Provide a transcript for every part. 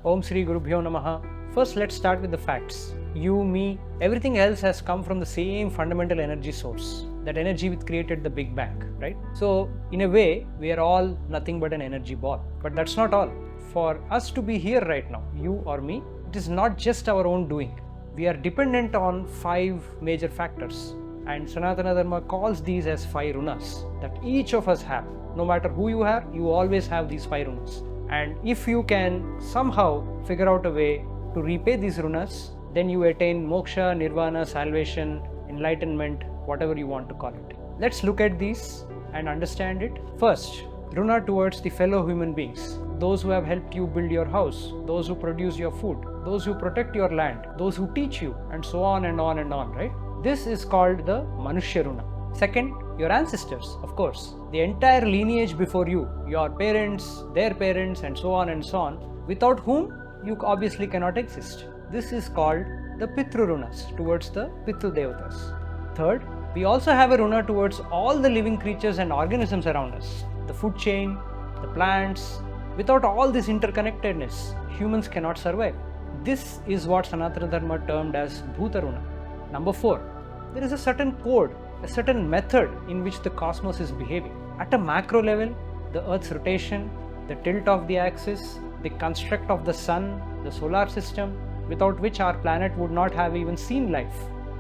Om Shri Gurubhyo Namaha. First, let's start with the facts. You, me, everything else has come from the same fundamental energy source. That energy which created the Big Bang, right? So, in a way, we are all nothing but an energy ball. But that's not all. For us to be here right now, you or me, it is not just our own doing. We are dependent on 5 major factors. And Sanatana Dharma calls these as 5 Runas that each of us have. No matter who you are, you always have these 5 Runas. And if you can somehow figure out a way to repay these Runas, then you attain moksha, nirvana, salvation, enlightenment, whatever you want to call it. Let's look at these and understand it. First, Runa towards the fellow human beings. Those who have helped you build your house, those who produce your food, those who protect your land, those who teach you, and so on and on and on, right? This is called the Manushya Runa. Second, your ancestors, of course. The entire lineage before you, your parents, their parents, and so on, without whom you obviously cannot exist. This is called the Pitru Runas, towards the Pitru Devatas. Third, we also have a Runa towards all the living creatures and organisms around us. The food chain, the plants. Without all this interconnectedness, humans cannot survive. This is what Sanatana Dharma termed as Bhuta Runa. Number 4, there is a certain code, a certain method in which the cosmos is behaving. At a macro level, the Earth's rotation, the tilt of the axis, the construct of the sun, the solar system, without which our planet would not have even seen life.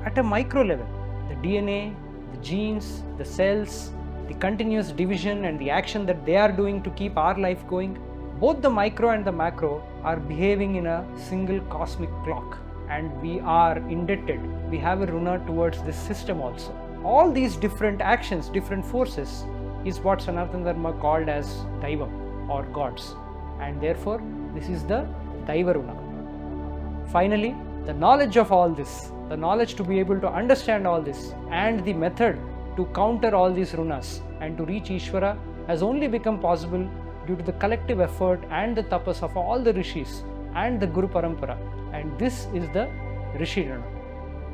At a micro level, the DNA, the genes, the cells, the continuous division and the action that they are doing to keep our life going, both the micro and the macro are behaving in a single cosmic clock. And we are indebted. We have a Runa towards this system also. All these different actions, different forces is what Sanatana Dharma called as Daivam or gods. And therefore, this is the Daiva Runa. Finally, the knowledge of all this, the knowledge to be able to understand all this and the method to counter all these Runas and to reach Ishvara has only become possible due to the collective effort and the tapas of all the rishis and the Guru Parampara. And this is the Rishi Runa.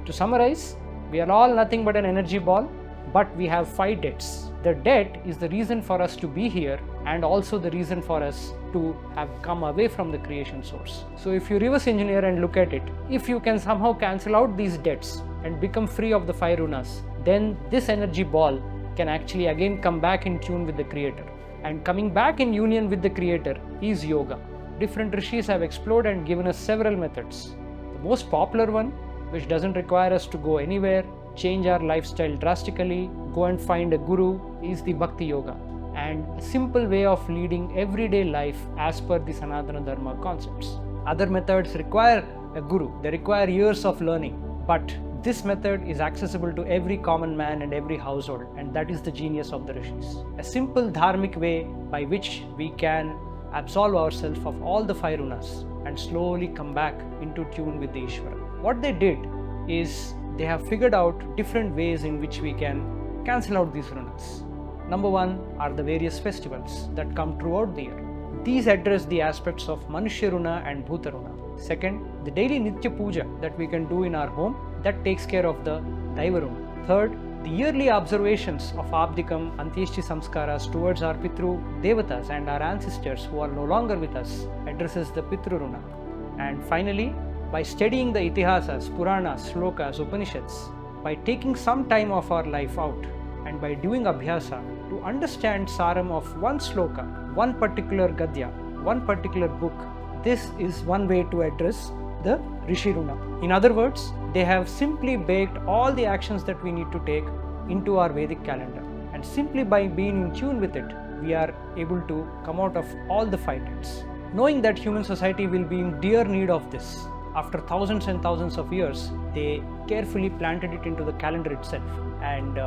To summarize, we are all nothing but an energy ball, but we have 5 debts. The debt is the reason for us to be here and also the reason for us to have come away from the creation source. So if you reverse engineer and look at it, if you can somehow cancel out these debts and become free of the 5 Runas, then this energy ball can actually again come back in tune with the Creator. And coming back in union with the Creator is yoga. Different rishis have explored and given us several methods. The most popular one, which doesn't require us to go anywhere, change our lifestyle drastically, go and find a guru, is the Bhakti Yoga, and a simple way of leading everyday life as per the Sanatana Dharma concepts. Other methods require a guru, they require years of learning, but this method is accessible to every common man and every household, and that is the genius of the rishis. A simple dharmic way by which we can absolve ourselves of all the 5 Runas and slowly come back into tune with the Ishvara. What they did is they have figured out different ways in which we can cancel out these Runas. Number 1 are the various festivals that come throughout the year. These address the aspects of Manushya Runa and Bhuta Runa. Second, the daily Nitya Puja that we can do in our home, that takes care of the Daiva Runa. Third, the yearly observations of Abdikam, Antyeshti Samskaras towards our Pitru Devatas and our ancestors who are no longer with us addresses the Pitru Runa. And finally, by studying the Itihasas, Puranas, Shlokas, Upanishads, by taking some time of our life out and by doing Abhyasa to understand Saram of one Shloka, one particular Gadya, one particular book, this is one way to address the Rishi Runa. In other words, they have simply baked all the actions that we need to take into our Vedic calendar. And simply by being in tune with it, we are able to come out of all the 5 debts. Knowing that human society will be in dire need of this, after thousands and thousands of years, they carefully planted it into the calendar itself. And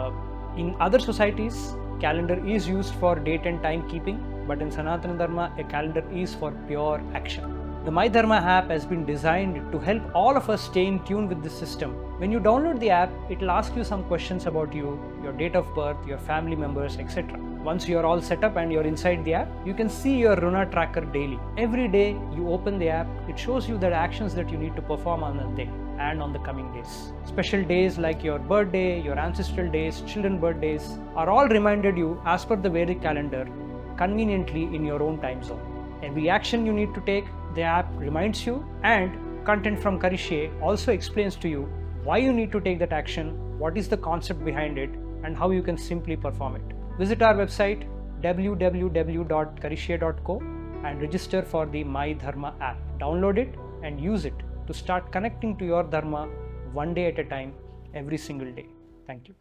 in other societies, calendar is used for date and time keeping, but in Sanatana Dharma, a calendar is for pure action. The My Dharma app has been designed to help all of us stay in tune with this system. When you download the app, it will ask you some questions about you, your date of birth, your family members, etc. Once you are all set up and you're inside the app, you can see your Runa tracker daily. Every day you open the app, it shows you the actions that you need to perform on the day and on the coming days. Special days like your birthday, your ancestral days, children birthdays are all reminded you as per the Vedic calendar conveniently in your own time zone. Every action you need to take, The app reminds you, and content from Karishye also explains to you why you need to take that action, what is the concept behind it, and how you can simply perform it. Visit our website www.karishye.co and register for the My Dharma app. Download it and use it to start connecting to your Dharma one day at a time, every single day. Thank you.